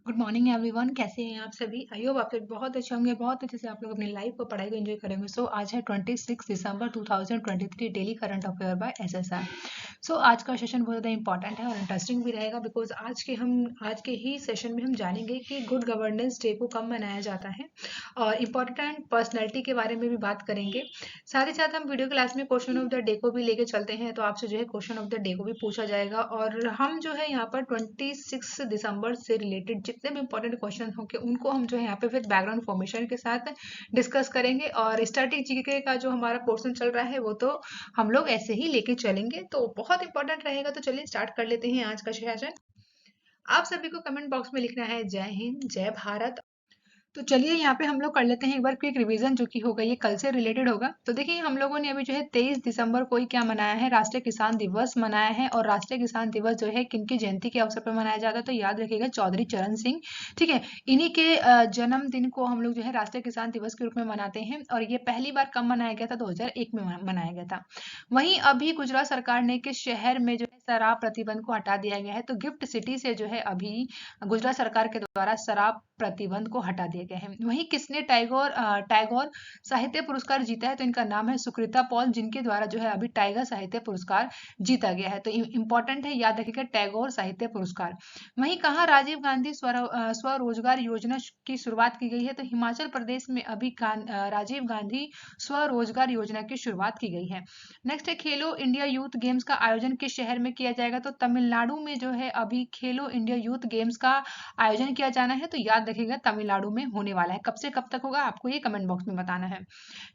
Good morning everyone. कैसे हैं आप सभी? आई होप आप लोग बहुत अच्छे होंगे, बहुत अच्छे से आप लोग अपनी लाइफ को, पढ़ाई को एंजॉय करेंगे। सो आज है 26 दिसंबर 2023, daily current affair by SSR. So आज का सेशन बहुत ज़्यादा इंपॉर्टेंट है और इंटरेस्टिंग भी रहेगा, बिकॉज आज के ही सेशन में हम जानेंगे कि गुड गवर्नेंस डे को कब मनाया जाता है और इम्पॉर्टेंट पर्सनैलिटी के बारे में भी बात करेंगे। साथ ही साथ हम वीडियो क्लास में क्वेश्चन ऑफ द डे को भी लेके चलते हैं, तो आपसे जो है क्वेश्चन ऑफ द डे को भी पूछा जाएगा और हम जो है यहाँ पर 26 दिसंबर से रिलेटेड जितने भी इंपॉर्टेंट क्वेश्चन होंगे उनको हम जो है यहाँ पे फिर बैकग्राउंड फॉर्मेशन के साथ डिस्कस करेंगे। और स्टैटिक जीके का जो हमारा पोर्शन चल रहा है वो तो हम लोग ऐसे ही लेके चलेंगे, तो बहुत इंपॉर्टेंट रहेगा। तो चलिए स्टार्ट कर लेते हैं आज का सेशन। आप सभी को कमेंट बॉक्स में लिखना है जय हिंद, जय भारत। तो चलिए यहाँ पे हम लोग कर लेते हैं एक बार क्विक रिवीजन, जो कि होगा ये कल से रिलेटेड होगा। तो देखिए हम लोगों ने अभी जो है 23 दिसंबर को ही क्या मनाया है, राष्ट्रीय किसान दिवस मनाया है। और राष्ट्रीय किसान दिवस जो है किनकी जयंती के अवसर पर मनाया जाता है, तो याद रखिएगा चौधरी चरण सिंह। ठीक है, इन्हीं के जन्मदिन को हम लोग जो है राष्ट्रीय किसान दिवस के रूप में मनाते हैं। और ये पहली बार कब मनाया गया था, 2001 में मनाया गया था। वहीं अभी गुजरात सरकार ने किस शहर में जो है शराब प्रतिबंध को हटा दिया गया है, तो गिफ्ट सिटी से जो है अभी गुजरात सरकार के द्वारा शराब प्रतिबंध को हटा दिया गया है। वहीं किसने टैगोर साहित्य पुरस्कार जीता है, तो इनका नाम है सुकृता पॉल, जिनके द्वारा जो है अभी टाइगर साहित्य पुरस्कार जीता गया है। तो इंपॉर्टेंट है, याद रखिएगा टैगोर साहित्य पुरस्कार। वहीं कहाँ राजीव गांधी स्वरोजगार योजना की शुरुआत की गई है, तो हिमाचल प्रदेश में अभी राजीव गांधी स्वरोजगार योजना की शुरुआत की गई है। नेक्स्ट है खेलो इंडिया यूथ गेम्स का आयोजन किस शहर में किया जाएगा, तो तमिलनाडु में जो है अभी खेलो इंडिया यूथ गेम्स का आयोजन किया जाना है। तो याद रखिएगा तमिलनाडु में होने वाला है। कब से कब तक होगा आपको ये कमेंट बॉक्स में बताना है।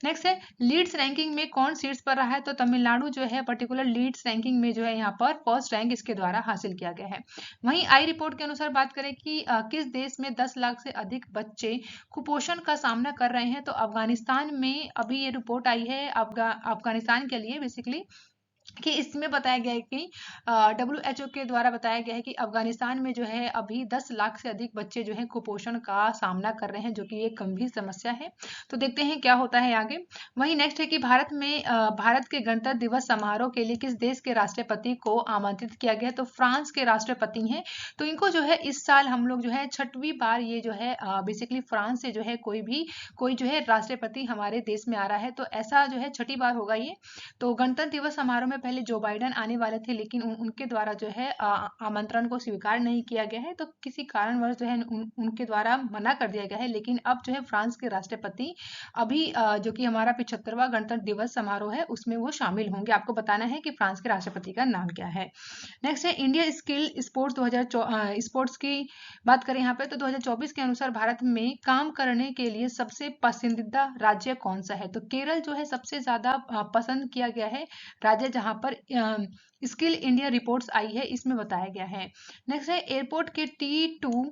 नेक्स्ट है लीड्स रैंकिंग में कौन सीट्स पर रहा है, तो तमिलनाडु जो है पर्टिकुलर लीड्स रैंकिंग में जो है यहाँ पर फर्स्ट रैंक इसके द्वारा हासिल किया गया है। वहीं आई रिपोर्ट के अनुसार बात करें कि किस देश में 10 लाख से अधिक बच्चे कुपोषण का सामना कर रहे हैं, तो अफगानिस्तान में अभी ये रिपोर्ट आई है। अफगानिस्तान के लिए बेसिकली कि इसमें बताया गया है कि WHO के द्वारा बताया गया है कि अफगानिस्तान में जो है अभी 10 लाख से अधिक बच्चे जो है कुपोषण का सामना कर रहे हैं, जो कि एक गंभीर समस्या है। तो देखते हैं क्या होता है आगे। वहीं नेक्स्ट है कि भारत के गणतंत्र दिवस समारोह के लिए किस देश के राष्ट्रपति को आमंत्रित किया गया, तो फ्रांस के राष्ट्रपति हैं। तो इनको जो है इस साल हम लोग जो है छठवीं बार ये जो है बेसिकली फ्रांस से जो है कोई जो है राष्ट्रपति हमारे देश में आ रहा है, तो ऐसा जो है छठी बार होगा ये। तो गणतंत्र दिवस समारोह में पहले जो बाइडेन आने वाले थे, लेकिन उनके द्वारा जो है आमंत्रण को स्वीकार नहीं किया गया है, तो किसी कारणवश जो है उनके द्वारा मना कर दिया गया है। लेकिन अब जो है फ्रांस के राष्ट्रपति अभी जो कि हमारा 75वां गणतंत्र दिवस समारोह है उसमें वो शामिल होंगे। आपको बताना है कि फ्रांस के राष्ट्रपति का नाम क्या है। नेक्स्ट है इंडिया स्किल स्पोर्ट्स 2024 स्पोर्ट्स की बात करें यहाँ पे, तो 2024 के अनुसार भारत में काम करने के लिए सबसे पसंदीदा राज्य कौन सा है, तो केरल जो है सबसे ज्यादा पसंद किया गया है राज्य, जहां पर स्किल इंडिया रिपोर्ट्स आई है, इसमें बताया गया है। नेक्स्ट है एयरपोर्ट के T2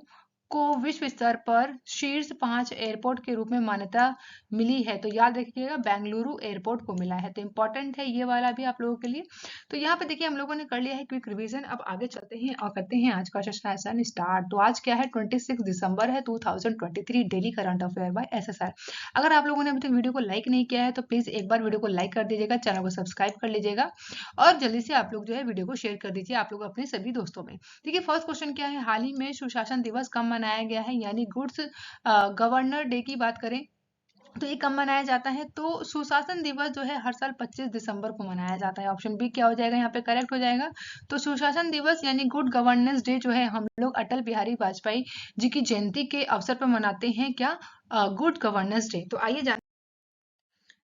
को विश्व स्तर पर शीर्ष 5 एयरपोर्ट के रूप में मान्यता मिली है, तो याद रखिएगा बेंगलुरु एयरपोर्ट को मिला है। तो इंपॉर्टेंट है ये वाला भी आप लोगों के लिए। तो यहाँ पे देखिए हम लोगों ने कर लिया है क्विक रिवीजन। अब आगे चलते हैं और करते हैं आज का सेशन स्टार्ट। तो आज क्या है, 26 दिसंबर है 2023, daily current affair by SSR. अगर आप लोगों ने अभी तक वीडियो को लाइक नहीं किया है तो प्लीज एक बार वीडियो को लाइक कर दीजिएगा, चैनल को सब्सक्राइब कर लीजिएगा और जल्दी से आप लोग जो है वीडियो को शेयर कर दीजिए आप लोग अपने सभी दोस्तों में। देखिए फर्स्ट क्वेश्चन क्या है, हाल ही में सुशासन दिवस कब मनाया गया है, यानी गुड्स गवर्नर डे की बात करें तो ये कब मनाया जाता है, तो सुशासन दिवस जो है हर साल 25 दिसंबर को मनाया जाता है। ऑप्शन बी क्या हो जाएगा, यहाँ पे करेक्ट हो जाएगा। तो सुशासन दिवस यानी गुड गवर्नेंस डे जो है हम लोग अटल बिहारी वाजपेयी जी की जयंती के अवसर पर मनाते हैं, क्या गुड गवर्नेंस डे। तो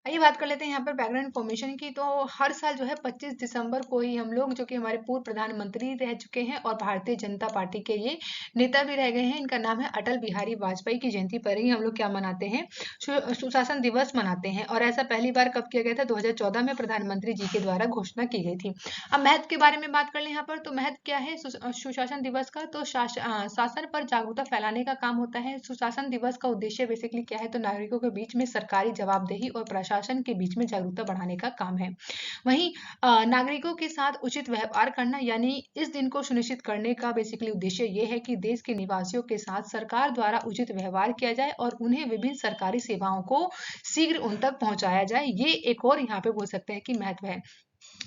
आइए बात कर लेते हैं यहाँ पर बैकग्राउंड इन्फॉर्मेशन की। तो हर साल जो है 25 दिसंबर को ही हम लोग, जो कि हमारे पूर्व प्रधानमंत्री रह चुके हैं और भारतीय जनता पार्टी के ये नेता भी रह गए हैं, इनका नाम है अटल बिहारी वाजपेयी की जयंती पर ही हम लोग क्या मनाते हैं, सुशासन दिवस मनाते हैं। और ऐसा पहली बार कब किया गया था, 2014 में प्रधानमंत्री जी के द्वारा घोषणा की गई थी। अब महत्व के बारे में बात कर ले यहाँ पर, तो महत्व क्या है सुशासन दिवस का, तो शासन पर जागरूकता फैलाने का काम होता है। सुशासन दिवस का उद्देश्य बेसिकली क्या है, तो नागरिकों के बीच में सरकारी जवाबदेही और प्रशासन के बीच में जागरूकता बढ़ाने का काम है। वहीं नागरिकों के साथ उचित व्यवहार करना, यानी इस दिन को सुनिश्चित करने का बेसिकली उद्देश्य ये है कि देश के निवासियों के साथ सरकार द्वारा उचित व्यवहार किया जाए और उन्हें विभिन्न सरकारी सेवाओं को शीघ्र उन तक पहुंचाया जाए। ये एक और यहाँ पे बोल सकते हैं कि महत्व है।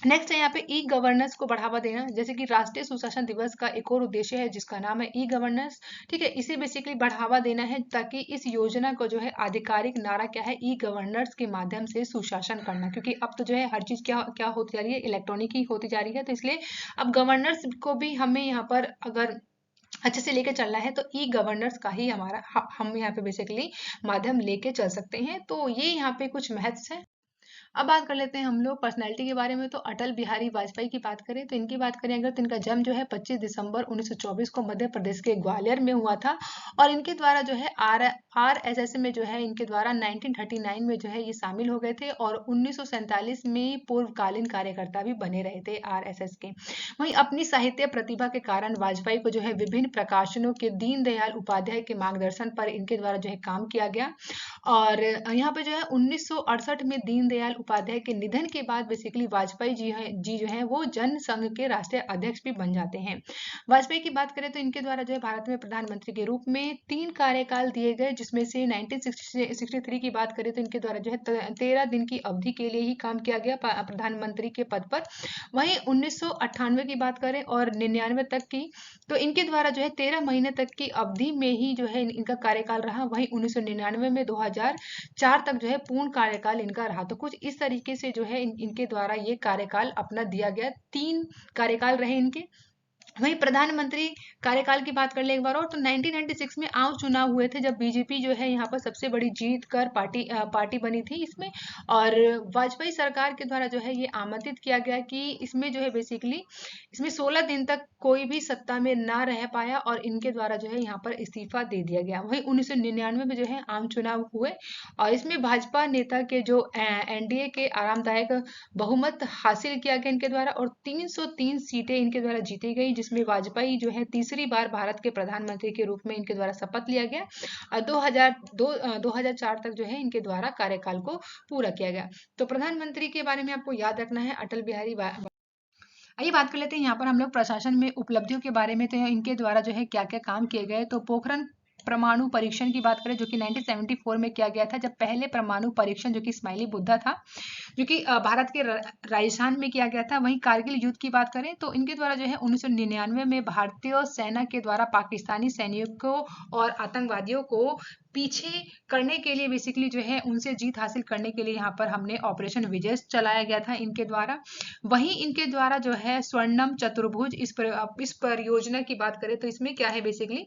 नेक्स्ट है यहाँ पे ई गवर्नेंस को बढ़ावा देना, जैसे कि राष्ट्रीय सुशासन दिवस का एक और उद्देश्य है जिसका नाम है ई गवर्नेंस। ठीक है, इसे बेसिकली बढ़ावा देना है ताकि इस योजना को जो है आधिकारिक नारा क्या है, ई गवर्नेंस के माध्यम से सुशासन करना, क्योंकि अब तो जो है हर चीज क्या क्या होती जा रही है, इलेक्ट्रॉनिक ही होती जा रही है। तो इसलिए अब गवर्नेंस को भी हमें यहाँ पर अगर अच्छे से लेके चलना है तो ई गवर्नेंस का ही हम यहाँ पे बेसिकली माध्यम लेके चल सकते हैं। तो ये यहाँ पे कुछ महत्व है। अब बात कर लेते हैं हम लोग पर्सनैलिटी के बारे में। तो अटल बिहारी वाजपेयी की बात करें तो इनकी बात करें अगर, तो इनका जन्म जो है 25 दिसंबर 1924 को मध्य प्रदेश के ग्वालियर में हुआ था। और इनके द्वारा जो है RSS में जो है इनके द्वारा 1939 में जो है ये शामिल हो गए थे, और 1947 में पूर्वकालीन कार्यकर्ता भी बने रहे थे RSS के। वहीं अपनी साहित्य प्रतिभा के कारण वाजपेयी को जो है विभिन्न प्रकाशनों के दीनदयाल उपाध्याय के मार्गदर्शन पर इनके द्वारा जो है काम किया गया। और यहाँ पे जो है 1968 में दीनदयाल उपाध्याय के निधन के बाद बेसिकली वाजपेयी जी जो है वो जन संघ के राष्ट्रीय अध्यक्ष भी बन जाते हैं। वाजपेयी की बात करें तो इनके द्वारा जो है भारत में प्रधानमंत्री के रूप में 3 कार्यकाल दिए गए, जिसमें से 1963 की बात करें तो इनके द्वारा जो है 13 दिन की अवधि के लिए ही काम किया गया प्रधानमंत्री के पद पर। वहीं 1998 की बात करें और 99 तक की, तो इनके द्वारा जो है 13 महीने तक की अवधि में ही जो है इनका कार्यकाल रहा। वहीं 1999 में 2004 तक जो है पूर्ण कार्यकाल इनका रहा। तो कुछ इस तरीके से जो है इनके द्वारा ये कार्यकाल अपना दिया गया, 3 कार्यकाल रहे इनके। वहीं प्रधानमंत्री कार्यकाल की बात कर ले एक बार और, तो 1996 में आम चुनाव हुए थे जब बीजेपी जो है यहाँ पर सबसे बड़ी जीत कर पार्टी बनी थी इसमें। और वाजपेयी सरकार के द्वारा जो है ये आमंत्रित किया गया कि इसमें जो है बेसिकली इसमें 16 दिन तक कोई भी सत्ता में ना रह पाया, और इनके द्वारा जो है यहाँ पर इस्तीफा दे दिया गया। वहीं 1999 में जो है आम चुनाव हुए, और इसमें भाजपा नेता के जो NDA के आरामदायक बहुमत हासिल किया गया इनके द्वारा, और 303 सीटें इनके द्वारा जीती गई, जिसमें वाजपेयी जो है तीसरी बार भारत के प्रधानमंत्री के रूप में इनके द्वारा शपथ लिया गया। और 2004 तक जो है इनके द्वारा कार्यकाल को पूरा किया गया। तो प्रधानमंत्री के बारे में आपको याद रखना है अटल बिहारी। आइए बात कर लेते हैं यहाँ पर हम लोग प्रशासन में उपलब्धियों के बारे में। तो इनके द्वारा जो है क्या क्या काम किए गए, तो पोखरण परमाणु परीक्षण की बात करें जो कि 1974 में किया गया था, जब पहले परमाणु परीक्षण जो कि स्माइली बुद्धा था, जो कि भारत के राजस्थान में किया गया था। वहीं कारगिल युद्ध की बात करें तो इनके द्वारा जो है 1999 में भारतीय सेना के द्वारा पाकिस्तानी सैनिकों और आतंकवादियों को पीछे करने के लिए बेसिकली जो है उनसे जीत हासिल करने के लिए यहाँ पर हमने ऑपरेशन विजय चलाया गया था इनके द्वारा। वहीं इनके द्वारा जो है स्वर्णम चतुर्भुज इस परियोजना की बात करें तो इसमें क्या है बेसिकली,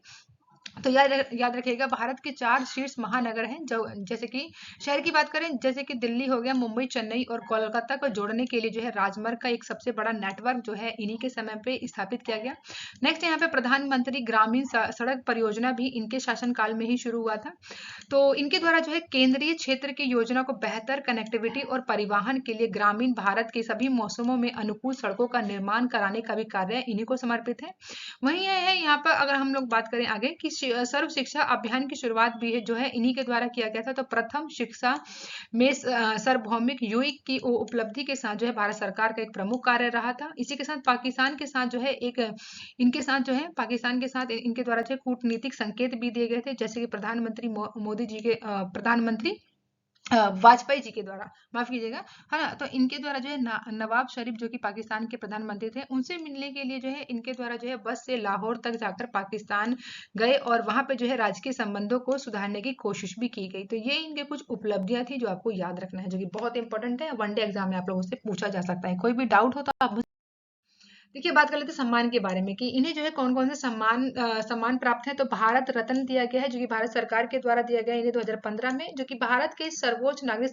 तो याद रखिएगा भारत के 4 शीर्ष महानगर हैं, जो जैसे कि शहर की बात करें जैसे कि दिल्ली हो गया, मुंबई, चेन्नई और कोलकाता को जोड़ने के लिए जो है राजमार्ग का एक सबसे बड़ा नेटवर्क जो है इन्हीं के समय पे स्थापित किया गया। नेक्स्ट यहाँ पे प्रधानमंत्री ग्रामीण सड़क परियोजना भी इनके शासनकाल में ही शुरू हुआ था। तो इनके द्वारा जो है केंद्रीय क्षेत्र की योजना को बेहतर कनेक्टिविटी और परिवहन के लिए ग्रामीण भारत के सभी मौसमों में अनुकूल सड़कों का निर्माण कराने का भी कार्य इन्हीं को समर्पित है। वहीं यह है यहाँ पर अगर हम लोग बात करें आगे कि सर्व शिक्षा अभियान की शुरुआत भी है जो है इन्हीं के द्वारा किया गया था। तो प्रथम शिक्षा में सार्वभौमिक यूनिक की उपलब्धि के साथ जो है भारत सरकार का एक प्रमुख कार्य रहा था। इसी के साथ पाकिस्तान के साथ जो है पाकिस्तान के साथ इनके द्वारा जो कूटनीतिक संकेत भी दिए गए थे, जैसे कि प्रधानमंत्री मोदी जी के प्रधानमंत्री वाजपेयी जी के द्वारा, माफ कीजिएगा, है ना। तो इनके द्वारा जो है नवाब शरीफ जो कि पाकिस्तान के प्रधानमंत्री थे, उनसे मिलने के लिए जो है इनके द्वारा जो है बस से लाहौर तक जाकर पाकिस्तान गए, और वहां पे जो है राजकीय संबंधों को सुधारने की कोशिश भी की गई। तो ये इनके कुछ उपलब्धियां थी जो आपको याद रखना है, जो कि बहुत इंपॉर्टेंट है, वनडे एग्जाम में आप लोगों से पूछा जा सकता है। कोई भी डाउट हो तो आप देखिए। बात कर लेते हैं सम्मान के बारे में कि इन्हें जो है कौन कौन से सम्मान प्राप्त है। तो भारत रत्न दिया गया है जो कि भारत सरकार के द्वारा दिया गया है इन्हें 2015 में, जो कि भारत के सर्वोच्च नागरिक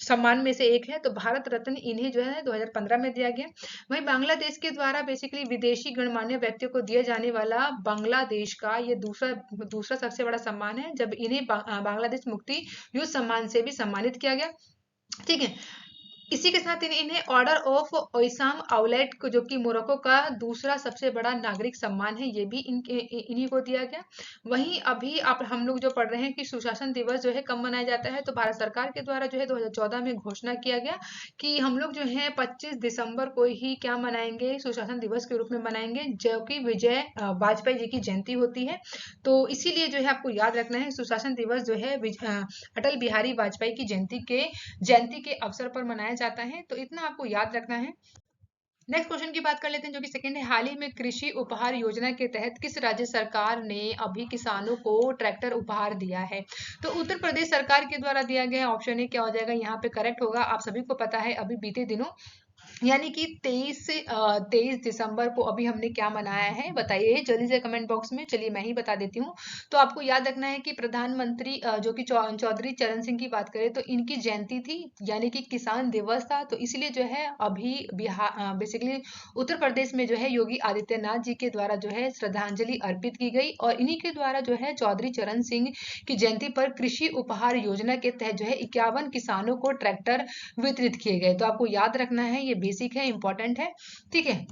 सम्मान में से एक है। तो भारत रत्न इन्हें जो है 2015 में दिया गया। वहीं बांग्लादेश के द्वारा बेसिकली विदेशी गणमान्य व्यक्तियों को दिए जाने वाला बांग्लादेश का ये दूसरा सबसे बड़ा सम्मान है, जब इन्हें बांग्लादेश मुक्ति युद्ध सम्मान से भी सम्मानित किया गया। ठीक है, इसी के साथ इन्हें ऑर्डर ऑफ ओइसाम आउलेट को, जो कि मोरक्को का दूसरा सबसे बड़ा नागरिक सम्मान है, ये भी इन्हीं को दिया गया। वहीं अभी हम लोग जो पढ़ रहे हैं कि सुशासन दिवस जो है कब मनाया जाता है, तो भारत सरकार के द्वारा जो है 2014 में घोषणा किया गया कि हम लोग जो है 25 दिसंबर को ही क्या मनाएंगे, सुशासन दिवस के रूप में मनाएंगे, जो कि विजय वाजपेयी जी की जयंती होती है। तो इसीलिए जो है आपको याद रखना है सुशासन दिवस जो है अटल बिहारी वाजपेयी की जयंती के अवसर पर मनाया चाहता है, तो इतना आपको याद रखना है। नेक्स्ट क्वेश्चन की बात कर लेते हैं, जो कि सेकंड है, हाल ही में कृषि उपहार योजना के तहत किस राज्य सरकार ने अभी किसानों को ट्रैक्टर उपहार दिया है? तो उत्तर प्रदेश सरकार के द्वारा दिया गया है। ऑप्शन ए क्या हो जाएगा यहाँ पे करेक्ट होगा। आप सभी को पता है अभी बीते दिनों यानी कि 23 दिसंबर को अभी हमने क्या मनाया है, बताइए जल्दी से कमेंट बॉक्स में। चलिए मैं ही बता देती हूँ। तो आपको याद रखना है कि प्रधानमंत्री जो कि चौधरी चरण सिंह की बात करें तो इनकी जयंती थी, यानी कि किसान दिवस था। तो इसलिए जो है अभी बिहार बेसिकली उत्तर प्रदेश में जो है योगी आदित्यनाथ जी के द्वारा जो है श्रद्धांजलि अर्पित की गई, और इन्हीं के द्वारा जो है चौधरी चरण सिंह की जयंती पर कृषि उपहार योजना के तहत जो है 51 किसानों को ट्रैक्टर वितरित किए गए। तो आपको याद रखना है, ये बेसिक है, इंपॉर्टेंट है, ठीक है।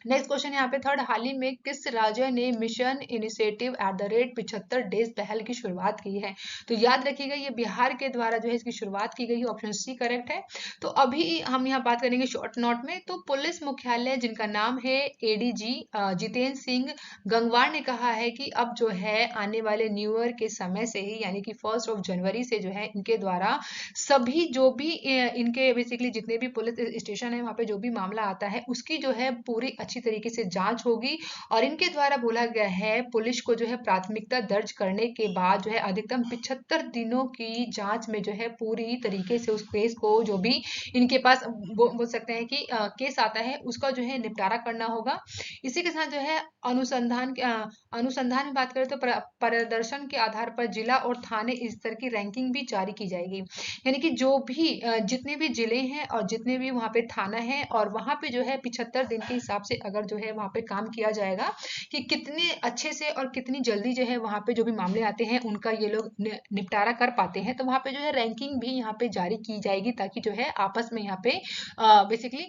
नेक्स्ट क्वेश्चन यहाँ पे थर्ड, हाल ही में किस राज्य ने मिशन इनिशिएटिव @75 डेज पहल की शुरुआत की है? तो याद रखिएगा ये बिहार के द्वारा जो है इसकी शुरुआत की गई, ऑप्शन सी करेक्ट है। तो अभी हम यहाँ बात करेंगे शॉर्ट नोट में। तो पुलिस मुख्यालय जिनका नाम है एडीजी जितेंद्र सिंह गंगवार ने कहा है कि अब जो है आने वाले न्यू ईयर के समय से ही, यानी कि 1 जनवरी से जो है इनके द्वारा सभी जो भी इनके बेसिकली जितने भी पुलिस स्टेशन है वहाँ पे जो भी मामला आता है उसकी जो है पूरी अच्छी तरीके से जांच होगी। और इनके द्वारा बोला गया है पुलिस को जो है प्राथमिकता दर्ज करने के बाद जो है अधिकतम 75 दिनों की जांच में जो है पूरी तरीके से उस केस को जो भी इनके पास बोल सकते हैं कि केस आता है उसका जो है निपटारा करना होगा। इसी के साथ जो है अनुसंधान में बात करें तो प्रदर्शन के आधार पर जिला और थाने स्तर की रैंकिंग भी जारी की जाएगी। यानी कि जो भी जितने भी जिले हैं और जितने भी वहाँ पे थाना है और वहाँ पे जो है 75 दिन के हिसाब से अगर जो है वहाँ पे काम किया जाएगा कि कितने अच्छे से और कितनी जल्दी जो है वहाँ पे जो भी मामले आते हैं उनका ये लोग निपटारा कर पाते हैं, तो वहाँ पे जो है रैंकिंग भी यहाँ पे जारी की जाएगी, ताकि जो है आपस में यहाँ पे बेसिकली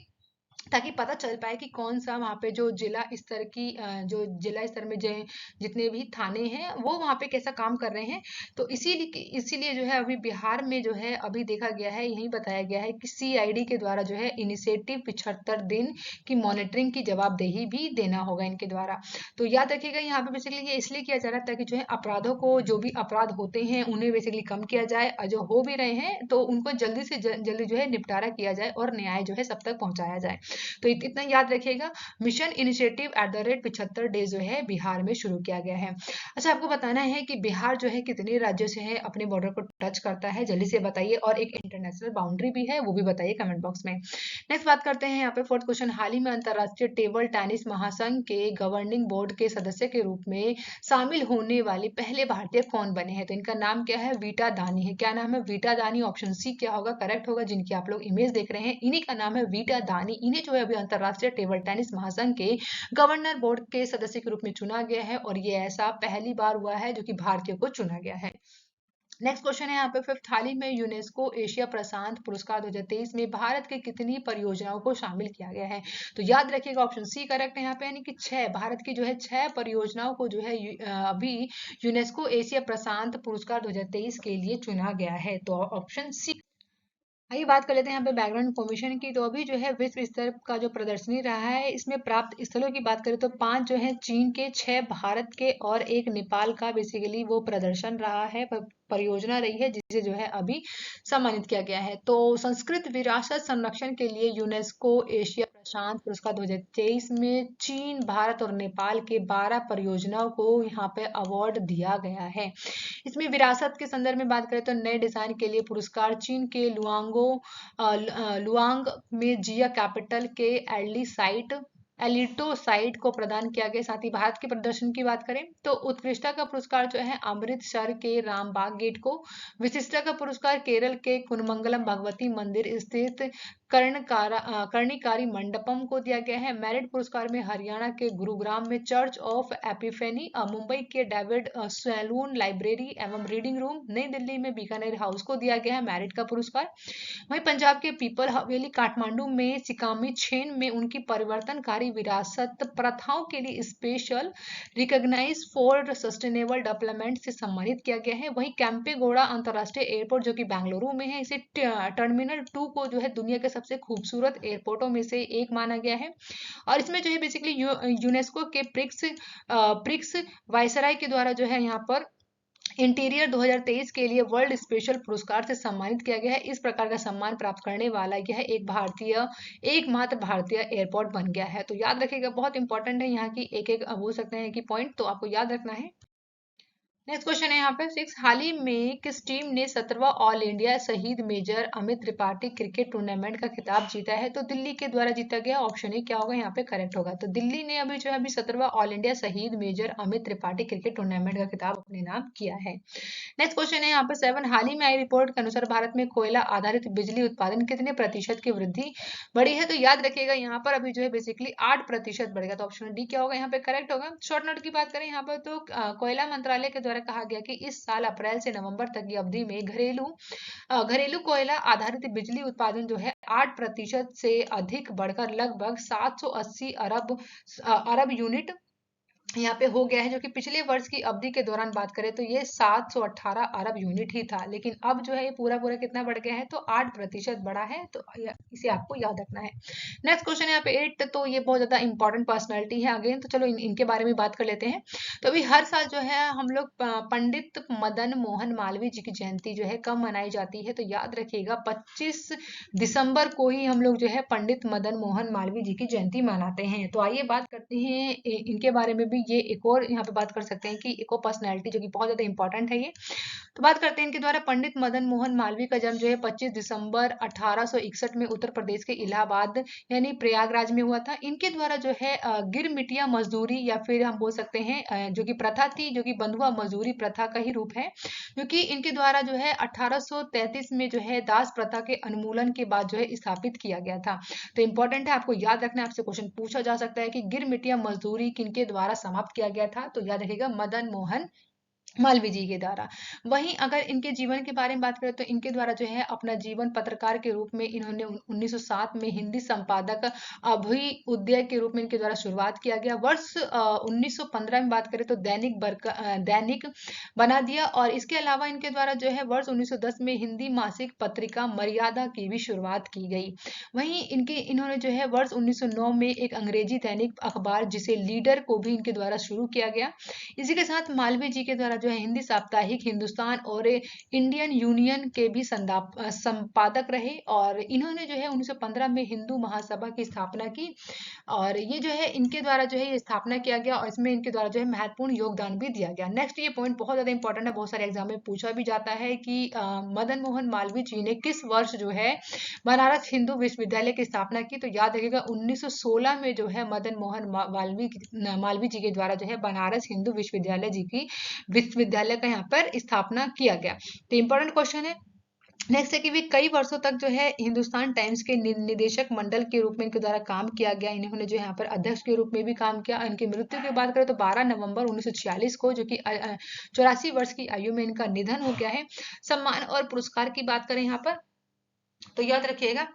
ताकि पता चल पाए कि कौन सा वहाँ पे जो जिला स्तर की जो जिला स्तर में जितने भी थाने हैं वो वहाँ पे कैसा काम कर रहे हैं। तो इसीलिए जो है अभी बिहार में जो है अभी देखा गया है, यही बताया गया है कि सीआईडी के द्वारा जो है इनिशिएटिव 75 दिन की मॉनिटरिंग की जवाबदेही भी देना होगा इनके द्वारा। तो याद रखिएगा यहाँ पे बेसिकली ये इसलिए किया जा रहा है ताकि जो है अपराधों को, जो भी अपराध होते हैं उन्हें बेसिकली कम किया जाए, और जो हो भी रहे हैं तो उनको जल्दी से जल्दी जो है निपटारा किया जाए और न्याय जो है सब तक पहुंचाया जाए। तो इतना याद रखिएगा, मिशन इनिशिएटिव @75 डेज जो है बिहार में शुरू किया गया है। अच्छा, आपको बताना है कि बिहार जो है कितने राज्यों से है अपने बॉर्डर को टच करता है, जल्दी से बताइए, और एक इंटरनेशनल बाउंड्री भी है वो भी बताइए कमेंट बॉक्स में। नेक्स्ट बात करते हैं यहाँ पे फोर्थ क्वेश्चन, हाल ही में अंतरराष्ट्रीय टेबल टेनिस महासंघ के गवर्निंग बोर्ड के सदस्य के रूप में शामिल होने वाले पहले भारतीय कौन बने हैं? तो इनका नाम क्या है? वीटा दानी है। क्या नाम है? वीटा दानी। ऑप्शन सी क्या होगा करेक्ट होगा? जिनकी आप लोग इमेज देख रहे हैं इन्हीं का नाम है वीटा दानी। इन्हें जो है अभी अंतरराष्ट्रीय टेबल टेनिस महासंघ के गवर्नर बोर्ड के सदस्य के रूप में चुना गया है, और ये ऐसा पहली बार हुआ है जो कि भारतीयों को चुना गया है। नेक्स्ट क्वेश्चन है यहाँ पे फिफ्थ, हाल ही में यूनेस्को एशिया प्रशांत पुरस्कार 2023 में भारत के कितनी परियोजनाओं को शामिल किया गया है? तो याद रखिएगा ऑप्शन सी करेक्ट है यहाँ पे, यानी कि 6 भारत की जो है 6 परियोजनाओं को जो है अभी यूनेस्को एशिया प्रशांत पुरस्कार 2023 के लिए चुना गया है। तो ऑप्शन सी। आइए बात कर लेते हैं यहाँ पे बैकग्राउंड इन्फॉर्मेशन की। तो अभी जो है विश्व स्तर का जो प्रदर्शनी रहा है इसमें प्राप्त स्थलों की बात करें तो 5 जो है चीन के, 6 भारत के और 1 नेपाल का बेसिकली वो प्रदर्शन रहा है, परियोजना रही है, जिसे जो है अभी सम्मानित किया गया है। तो संस्कृत विरासत संरक्षण के लिए यूनेस्को एशिया प्रशांत पुरस्कार 2023 में चीन, भारत और नेपाल के 12 परियोजनाओं को यहाँ पे अवार्ड दिया गया है। इसमें विरासत के संदर्भ में बात करें तो नए डिजाइन के लिए पुरस्कार चीन के लुआंग में जिया कैपिटल के एलिटो साइट को प्रदान किया गया। साथ ही भारत के प्रदर्शन की बात करें तो उत्कृष्टता का पुरस्कार जो है अमृतसर के रामबाग गेट को, विशिष्टता का पुरस्कार केरल के कुनमंगलम भगवती मंदिर स्थित कर्णिकारी मंडपम को दिया गया है। मेरिट पुरस्कार में हरियाणा के गुरुग्राम में चर्च ऑफ एपिफेनी, मुंबई के डेविड सैलून लाइब्रेरी एवं रीडिंग रूम, नई दिल्ली में बीकानेर हाउस को दिया गया है मेरिट का पुरस्कार। वहीं पंजाब के पीपल हवेली काठमांडू में सिकामी छेन में उनकी परिवर्तनकारी विरासत प्रथाओं के लिए special recognize for sustainable development से सम्मानित किया गया है। वहीं कैंपेगौड़ा अंतरराष्ट्रीय एयरपोर्ट जो कि बेंगलुरु में है, इसे टर्मिनल 2 को जो है दुनिया के सबसे खूबसूरत एयरपोर्टों में से एक माना गया है। और इसमें जो है बेसिकली यूनेस्को के प्रिक्स वायसराय के द्वारा जो है यहाँ पर इंटीरियर 2023 के लिए वर्ल्ड स्पेशल पुरस्कार से सम्मानित किया गया है। इस प्रकार का सम्मान प्राप्त करने वाला यह एकमात्र भारतीय एयरपोर्ट बन गया है। तो याद रखिएगा, बहुत इंपॉर्टेंट है यहाँ की एक एक बोल सकते हैं कि पॉइंट, तो आपको याद रखना है। नेक्स्ट क्वेश्चन है यहाँ पे 6, हाल ही में किस टीम ने 17वां ऑल इंडिया शहीद major Amit Tripathi cricket tournament का खिताब जीता है? तो दिल्ली के द्वारा जीता गया। ऑप्शन ए क्या होगा यहाँ पे करेक्ट होगा। तो दिल्ली ने अभी जो है 17वां ऑल इंडिया शहीद major Amit Tripathi cricket tournament का खिताब अपने नाम किया है। नेक्स्ट क्वेश्चन है यहाँ पे 7, हाल ही में आई रिपोर्ट के अनुसार भारत में कोयला आधारित बिजली उत्पादन कितने प्रतिशत की वृद्धि बढ़ी है? तो याद रखिएगा यहाँ पर अभी जो है बेसिकली 8% बढ़ेगा। तो ऑप्शन डी क्या होगा यहाँ पे करेक्ट होगा। शॉर्ट नोट की बात करें यहाँ पर तो कोयला मंत्रालय के द्वारा कहा गया कि इस साल अप्रैल से नवंबर तक की अवधि में घरेलू कोयला आधारित बिजली उत्पादन जो है 8% से अधिक बढ़कर लगभग 780 अरब यूनिट यहाँ पे हो गया है, जो कि पिछले वर्ष की अवधि के दौरान बात करें तो ये 718 अरब यूनिट ही था, लेकिन अब जो है ये पूरा पूरा कितना बढ़ गया है, तो 8% बढ़ा है। तो इसे आपको याद रखना है। नेक्स्ट क्वेश्चन है यहाँ पे 8, तो ये बहुत ज्यादा इंपॉर्टेंट पर्सनैलिटी है अगेन, तो चलो इनके बारे में बात कर लेते हैं। तो अभी हर साल जो है हम लोग पंडित मदन मोहन मालवीय जी की जयंती जो है कब मनाई जाती है? तो याद रखिएगा 25 दिसंबर को ही हम लोग जो है पंडित मदन मोहन मालवीय जी की जयंती मनाते हैं। तो आइए बात करते हैं इनके बारे में भी। ये एक और यहाँ पे बात कर सकते हैं कि एक और पर्सनैलिटी जो कि बहुत ज्यादा इंपॉर्टेंट है ये। तो बात करते हैं इनके द्वारा। पंडित मदन मोहन मालवीय का जन्म जो है 25 दिसंबर 1861 में उत्तर प्रदेश के इलाहाबाद यानी प्रयागराज में हुआ था। इनके द्वारा जो है गिरमिटिया मजदूरी या फिर हम बोल सकते हैं जो कि प्रथा थी, जो कि बंधुआ मजदूरी प्रथा का ही रूप है, जो कि इनके द्वारा जो है 1833 में जो है दास प्रथा के उन्मूलन के बाद जो है स्थापित किया गया था। तो इंपॉर्टेंट है, आपको याद रखना है, आपसे क्वेश्चन पूछा जा सकता है कि गिरमिटिया मजदूरी किनके द्वारा समाप्त किया गया था? तो याद रखिएगा मदन मोहन मालवीय जी के द्वारा। वहीं अगर इनके जीवन के बारे में बात करें तो इनके द्वारा जो है अपना जीवन पत्रकार के रूप में इन्होंने 1907 में हिंदी संपादक अभ्युदय के रूप में इनके द्वारा शुरुआत किया गया। वर्ष 1915 में बात करें तो दैनिक बना दिया, और इसके अलावा इनके द्वारा जो है वर्ष 1910 में हिंदी मासिक पत्रिका मर्यादा की भी शुरुआत की गई। वहीं इन्होंने जो है वर्ष 1909 में एक अंग्रेजी दैनिक अखबार जिसे लीडर को भी इनके द्वारा शुरू किया गया। इसी के साथ मालवीय जी के द्वारा जो है हिंदी साप्ताहिक हिंदुस्तान और इंडियन यूनियन के भी संपादक रहे, और इन्होंने जो है 1915 में हिंदू महासभा की स्थापना की, और ये जो है इनके द्वारा जो है ये स्थापना किया गया, और इसमें इनके द्वारा जो है महत्वपूर्ण योगदान भी दिया गया। नेक्स्ट ये पॉइंट बहुत ज्यादा इंपॉर्टेंट है, बहुत सारे एग्जाम में पूछा भी जाता है कि मदन मोहन मालवीय जी ने किस वर्ष जो है बनारस हिंदू विश्वविद्यालय की स्थापना की? तो याद रखिएगा 1916 में जो है मदन मोहन मालवीय जी के द्वारा जो है बनारस हिंदू विश्वविद्यालय का यहाँ पर स्थापना किया गया। तो इंपॉर्टेंट क्वेश्चन है। नेक्स्ट है कि वे कई वर्षों तक जो है हिंदुस्तान टाइम्स के निदेशक मंडल के रूप में इनके द्वारा काम किया गया। इन्होंने जो यहाँ पर अध्यक्ष के रूप में भी काम किया। इनकी मृत्यु की बात करें तो 12 नवंबर 1946 को, जो कि 84 वर्ष की आयु में इनका निधन हो गया है। सम्मान और पुरस्कार की बात करें यहाँ पर तो याद रखिएगा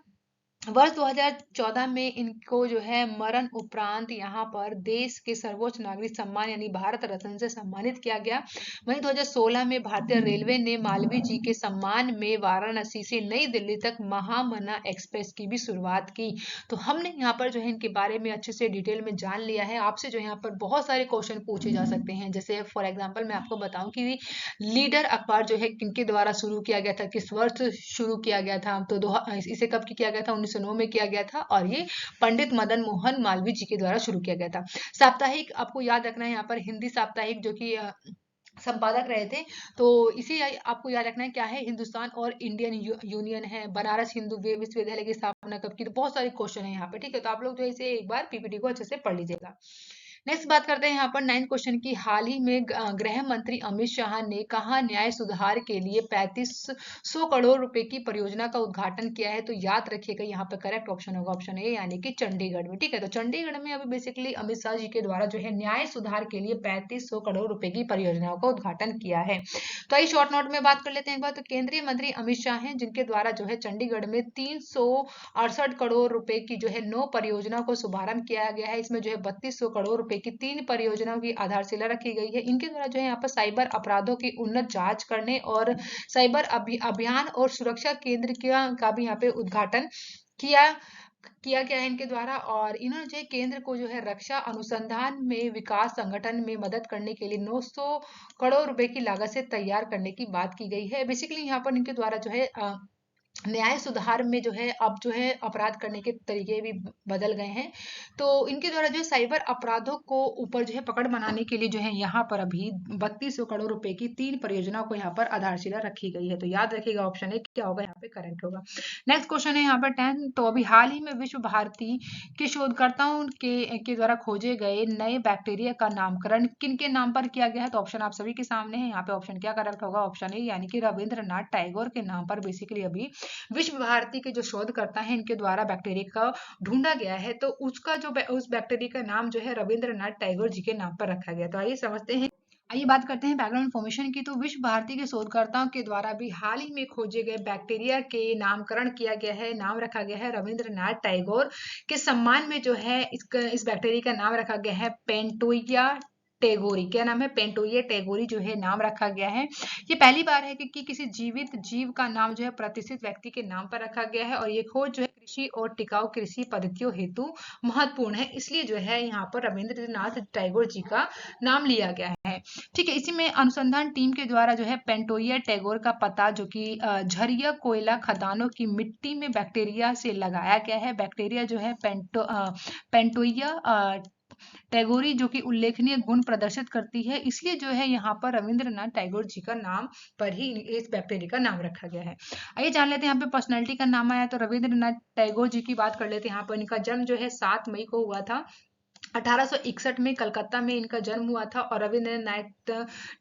वर्ष 2014 में इनको जो है मरण उपरांत यहाँ पर देश के सर्वोच्च नागरिक सम्मान यानी भारत रत्न से सम्मानित किया गया। वहीं 2016 में भारतीय रेलवे ने मालवीय जी के सम्मान में वाराणसी से नई दिल्ली तक महामना एक्सप्रेस की भी शुरुआत की। तो हमने यहाँ पर जो है इनके बारे में अच्छे से डिटेल में जान लिया है। आपसे जो यहाँ पर बहुत सारे क्वेश्चन पूछे जा सकते हैं, जैसे फॉर एग्जाम्पल मैं आपको बताऊं कि लीडर अखबार जो है किनके द्वारा शुरू किया गया था, किस वर्ष शुरू किया गया था? तो इसे कब किया गया था? 1909 में किया गया था, और ये पंडित मदन मोहन मालवीय जी के द्वारा शुरू किया गया था। साप्ताहिक आपको याद रखना है, यहाँ पर हिंदी साप्ताहिक जो कि संपादक रहे थे, तो इसी आपको याद रखना है क्या है, हिंदुस्तान और इंडियन यूनियन है। बनारस हिंदू विश्वविद्यालय की स्थापना कब की? तो बहुत सारे क्वेश्चन है यहाँ पे, ठीक है। तो आप लोग जो है इसे एक बार पीपीटी को अच्छे से पढ़ लीजिएगा। नेक्स्ट बात करते हैं यहाँ पर 9 क्वेश्चन की। हाल ही में गृह मंत्री अमित शाह ने कहा न्याय सुधार के लिए 3500 करोड़ रुपए की परियोजना का उद्घाटन किया है? तो याद रखिएगा यहाँ पे करेक्ट ऑप्शन होगा ऑप्शन ए, यानी कि चंडीगढ़ में, ठीक है। तो चंडीगढ़ में अभी बेसिकली अमित शाह जी के द्वारा जो है न्याय सुधार के लिए 3500 करोड़ रुपए की परियोजनाओं का उद्घाटन किया है। तो आइए शॉर्ट नोट में बात कर लेते हैं एक बार। तो केंद्रीय मंत्री अमित शाह हैं, जिनके द्वारा जो है चंडीगढ़ में 368 करोड़ रुपए की जो है 9 परियोजनाओं को शुभारंभ किया गया है। इसमें जो है 3200 करोड़ रुपए की 3 परियोजनाओं की आधारशिला रखी गई है। इनके द्वारा जो है यहाँ पर साइबर अपराधों की उन्नत जांच करने और साइबर अभियान और सुरक्षा केंद्र का भी यहाँ पे उद्घाटन किया किया गया है इनके द्वारा। और इन्होंने जो है केंद्र को जो है रक्षा अनुसंधान में विकास संगठन में मदद करने के लिए 900 करोड़ रुपए की लागत से तैयार करने की बात की गई है। बेसिकली यहाँ पर इनके द्वारा जो है न्याय सुधार में जो है अब जो है अपराध करने के तरीके भी बदल गए हैं। तो इनके द्वारा जो है साइबर अपराधों को ऊपर जो है पकड़ बनाने के लिए जो है यहाँ पर अभी 3200 करोड़ रुपए की 3 परियोजनाओं को यहाँ पर आधारशिला रखी गई है। तो याद रखिएगा ऑप्शन है क्या होगा यहाँ पे करेक्ट होगा। नेक्स्ट क्वेश्चन है यहाँ पर 10। तो अभी हाल ही में विश्व भारती के शोधकर्ताओं के द्वारा खोजे गए नए बैक्टीरिया का नामकरण किन के नाम पर किया गया है। तो ऑप्शन आप सभी के सामने है। यहाँ पे ऑप्शन क्या करेक्ट होगा, ऑप्शन ए यानी कि रविंद्रनाथ टैगोर के नाम पर बेसिकली अभी विश्व भारती के जो शोधकर्ता हैं इनके द्वारा बैक्टीरिया का ढूंढा गया है। तो उसका जो उस बैक्टीरिया का नाम जो है रविंद्रनाथ टैगोर जी के नाम पर रखा गया। तो आइए समझते हैं, आइए बात करते हैं बैकग्राउंड इन्फॉर्मेशन की। तो विश्व भारती के शोधकर्ताओं के द्वारा भी हाल ही में खोजे गए बैक्टीरिया के नामकरण किया गया है, नाम रखा गया है रविंद्रनाथ टैगोर के सम्मान में जो है इस बैक्टीरिया का नाम रखा गया है पेंटोइया टेगोरी। क्या नाम है, पेंटोइया टेगोरी जो है नाम रखा गया है। ये पहली बार है कि किसी जीवित जीव का नाम जो है प्रतिष्ठित व्यक्ति के नाम पर रखा गया है। और ये खोज जो है कृषि और टिकाऊ कृषि पद्धतियों हेतु महत्वपूर्ण है, इसलिए जो है यहाँ पर रविंद्रनाथ टैगोर जी का नाम लिया गया है। ठीक है, इसी में अनुसंधान टीम के द्वारा जो है पेंटोइया टैगोर का पता जो कि झरिया कोयला खदानों की मिट्टी में बैक्टीरिया से लगाया गया है। बैक्टीरिया जो है पेंटोइया टैगोरी जो कि उल्लेखनीय गुण प्रदर्शित करती है, इसलिए जो है यहाँ पर रविंद्रनाथ टैगोर जी का नाम पर ही इस बैक्टीरिया का नाम रखा गया है। आइए जान लेते हैं यहाँ पे पर्सनैलिटी का नाम आया। तो रविंद्रनाथ टैगोर जी की बात कर लेते हैं। यहाँ पर इनका जन्म जो है 7 मई को हुआ था। 1861 में कलकत्ता में इनका जन्म हुआ था। और रविंद्रनाथ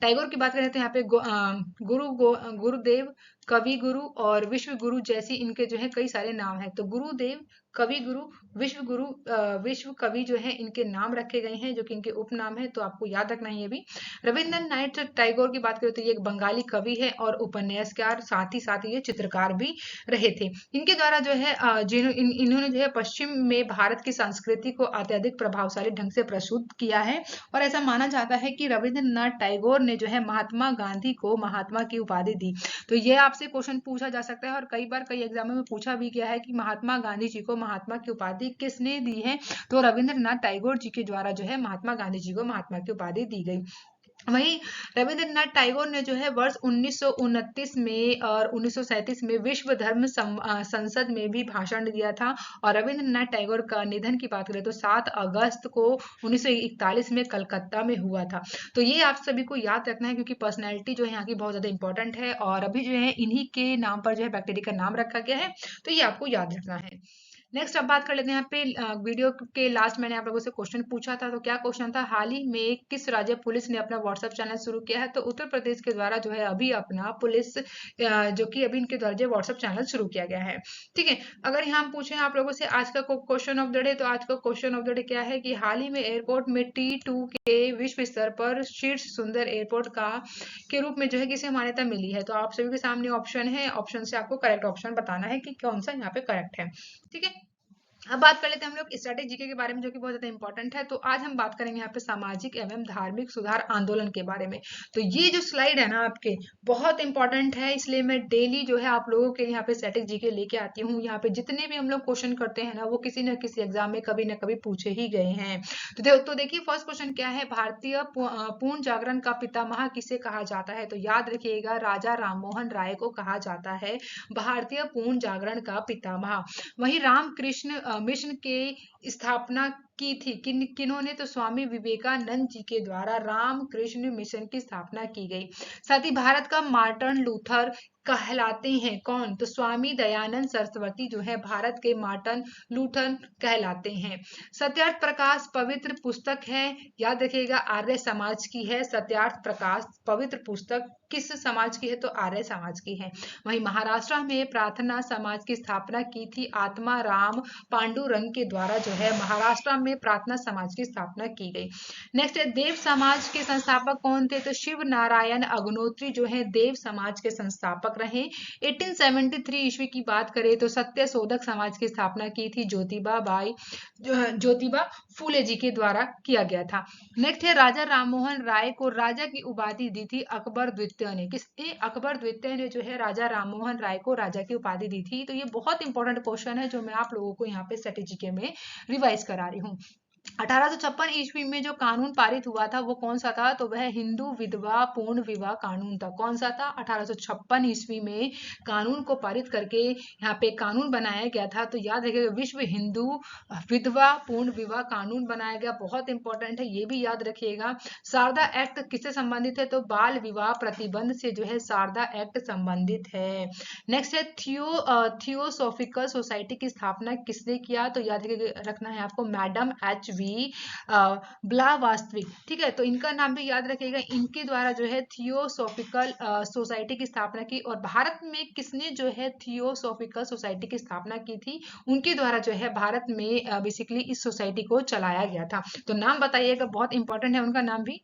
टैगोर की बात करें तो यहाँ पे गुरुदेव, कवि गुरु और विश्व गुरु जैसी इनके जो है कई सारे नाम हैं। तो गुरुदेव, कवि गुरु, विश्व गुरु, विश्व कवि जो है इनके नाम रखे गए हैं जो कि इनके उपनाम है। तो आपको याद रखना है ये भी। रविंद्रनाथ टैगोर की बात करें तो ये एक बंगाली कवि है और उपन्यासकार, साथ ही ये चित्रकार भी रहे थे। इनके द्वारा जो है इन्होंने जो है पश्चिम में भारत की संस्कृति को अत्यधिक प्रभावशाली ढंग से प्रस्तुत किया है। और ऐसा माना जाता है कि रविंद्रनाथ टैगोर ने जो है महात्मा गांधी को महात्मा की उपाधि दी। तो ये आपसे क्वेश्चन पूछा जा सकता है और कई बार कई एग्जामों में पूछा भी गया है कि महात्मा गांधी जी को महात्मा की उपाधि किसने दी है। तो रविंद्रनाथ टैगोर जी के द्वारा जो है महात्मा गांधी जी को महात्मा की उपाधि दी गई। वहीं रविंद्रनाथ टैगोर ने जो है वर्ष 1929 में और 1937 में विश्व धर्म संसद में भी भाषण दिया था। और रविंद्रनाथ टैगोर का निधन की बात करें तो 7 अगस्त को 1941 में कलकत्ता में हुआ था। तो ये आप सभी को याद रखना है क्योंकि पर्सनैलिटी जो है यहाँ की बहुत ज्यादा इंपॉर्टेंट है। और अभी जो है इन्हीं के नाम पर जो है बैक्टीरिया का नाम रखा गया है, तो ये आपको याद रखना है। नेक्स्ट अब बात कर लेते हैं यहाँ पे वीडियो के लास्ट मैंने आप लोगों से क्वेश्चन पूछा था। तो क्या क्वेश्चन था, हाल ही में किस राज्य पुलिस ने अपना व्हाट्सएप चैनल शुरू किया है। तो उत्तर प्रदेश के द्वारा जो है अभी अपना पुलिस जो कि अभी इनके द्वारा जो व्हाट्सएप चैनल शुरू किया गया है। ठीक है, अगर यहाँ हम पूछे आप लोगों से आज का क्वेश्चन ऑफ द डे, तो आज का क्वेश्चन ऑफ द डे क्या है कि हाल ही में एयरपोर्ट में T2 के विश्व स्तर पर शीर्ष सुंदर एयरपोर्ट का के रूप में जो है किसे मान्यता मिली है। तो आप सभी के सामने ऑप्शन है, ऑप्शन से आपको करेक्ट ऑप्शन बताना है कि कौन सा यहाँ पे करेक्ट है। ठीक है, अब बात कर लेते हैं हम लोग स्ट्रैटेजी के बारे में जो कि बहुत ज्यादा इंपॉर्टेंट है। तो आज हम बात करेंगे यहाँ पे सामाजिक एवं धार्मिक सुधार आंदोलन के बारे में। तो ये जो स्लाइड है ना आपके बहुत इंपॉर्टेंट है, इसलिए मैं डेली जो है आप लोगों के यहाँ पे स्ट्रैटेजी के लेके आती हूँ। यहाँ पे जितने भी हम लोग क्वेश्चन करते हैं ना वो किसी न किसी एग्जाम में कभी ना कभी पूछे ही गए हैं। तो देखिए फर्स्ट क्वेश्चन क्या है, भारतीय पूर्ण जागरण का पितामह किसे कहा जाता है। तो याद रखिएगा राजा राममोहन राय को कहा जाता है भारतीय पूर्ण जागरण का पितामह। वहीं रामकृष्ण मिशन के स्थापना की थी किन्होंने, तो स्वामी विवेकानंद जी के द्वारा रामकृष्ण मिशन की स्थापना की गई। साथ ही भारत का मार्टिन लूथर कहलाते हैं कौन, तो स्वामी दयानंद सरस्वती जो है भारत के मार्टिन लूथर कहलाते हैं। सत्यार्थ प्रकाश पवित्र पुस्तक है, याद रखिएगा आर्य समाज की है। सत्यार्थ प्रकाश पवित्र पुस्तक किस समाज की है, तो आर्य समाज की है। वहीं महाराष्ट्र में प्रार्थना समाज की स्थापना की थी आत्मा राम पांडुरंग के द्वारा जो है महाराष्ट्र में प्रार्थना समाज की स्थापना की गई। नेक्स्ट है देव समाज के संस्थापक कौन थे, तो शिव नारायण अग्नोत्री जो है देव समाज के संस्थापक रहे हैं। 1873 ईस्वी की बात करें तो सत्य शोधक समाज की स्थापना की थी ज्योतिबा फूले जी के द्वारा किया गया था। नेक्स्ट है राजा राममोहन राय को राजा की उपाधि दी थी अकबर द्वितीय ने। किसने? अकबर द्वितीय ने जो है राजा राममोहन राय को राजा की उपाधि दी थी। तो ये बहुत इंपॉर्टेंट क्वेश्चन है जो मैं आप लोगों को यहाँ पे स्ट्रेटेजी में रिवाइज करा रही हूँ। 1856 ईस्वी में जो कानून पारित हुआ था वो कौन सा था? तो वह हिंदू विधवा पूर्ण विवाह कानून था। कौन सा था? 1856 ईस्वी में कानून को पारित करके यहाँ पे कानून बनाया गया था। तो याद रखिएगा, विश्व हिंदू विधवा पूर्ण विवाह कानून बनाया गया, बहुत इंपॉर्टेंट है, ये भी याद रखिएगा। शारदा एक्ट किससे संबंधित है? तो बाल विवाह प्रतिबंध से जो है शारदा एक्ट संबंधित है। नेक्स्ट है थियोसॉफिकल सोसाइटी की स्थापना किसने किया? तो याद रखना है आपको, मैडम HV ब्लावास्तविक। ठीक है, तो इनका नाम भी याद रखिएगा। इनके द्वारा जो है थियोसॉफिकल सोसाइटी की स्थापना की। और भारत में किसने जो है थियोसॉफिकल सोसाइटी की स्थापना की थी? उनके द्वारा जो है भारत में बेसिकली इस सोसाइटी को चलाया गया था। तो नाम बताइएगा, बहुत इंपॉर्टेंट है उनका नाम भी।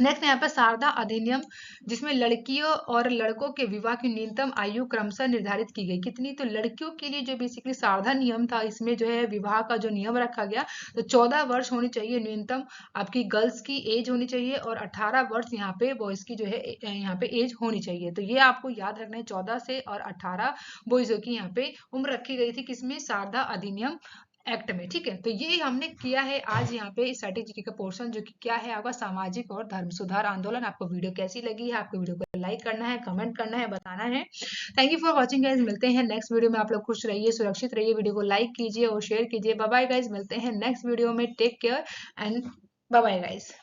नेक्स्ट यहाँ पे शारदा अधिनियम, जिसमें लड़कियों और लड़कों के विवाह की न्यूनतम आयु क्रमशः निर्धारित की गई। कितनी? तो लड़कियों के लिए जो बेसिकली शारदा नियम था, इसमें जो है विवाह का जो नियम रखा गया, तो 14 वर्ष होनी चाहिए न्यूनतम आपकी गर्ल्स की एज होनी चाहिए, और 18 वर्ष यहाँ पे बॉयज की जो है यहाँ पे एज होनी चाहिए। तो ये आपको याद रखना है, 14 से और 18 बॉयजों की यहाँ पे उम्र रखी गई थी। किसमें? शारदा अधिनियम एक्ट में। ठीक है, तो ये हमने किया है आज यहाँ पे स्ट्रेटेजी का पोर्शन, जो कि क्या है आपका सामाजिक और धर्म सुधार आंदोलन। आपको वीडियो कैसी लगी है? आपको वीडियो को लाइक करना है, कमेंट करना है, बताना है। Thank you for watching guys. मिलते हैं नेक्स्ट वीडियो में। आप लोग खुश रहिए, सुरक्षित रहिए, वीडियो को लाइक कीजिए और शेयर कीजिए। बाय बाय गाइज, मिलते हैं नेक्स्ट वीडियो में। Take care and bye bye guys.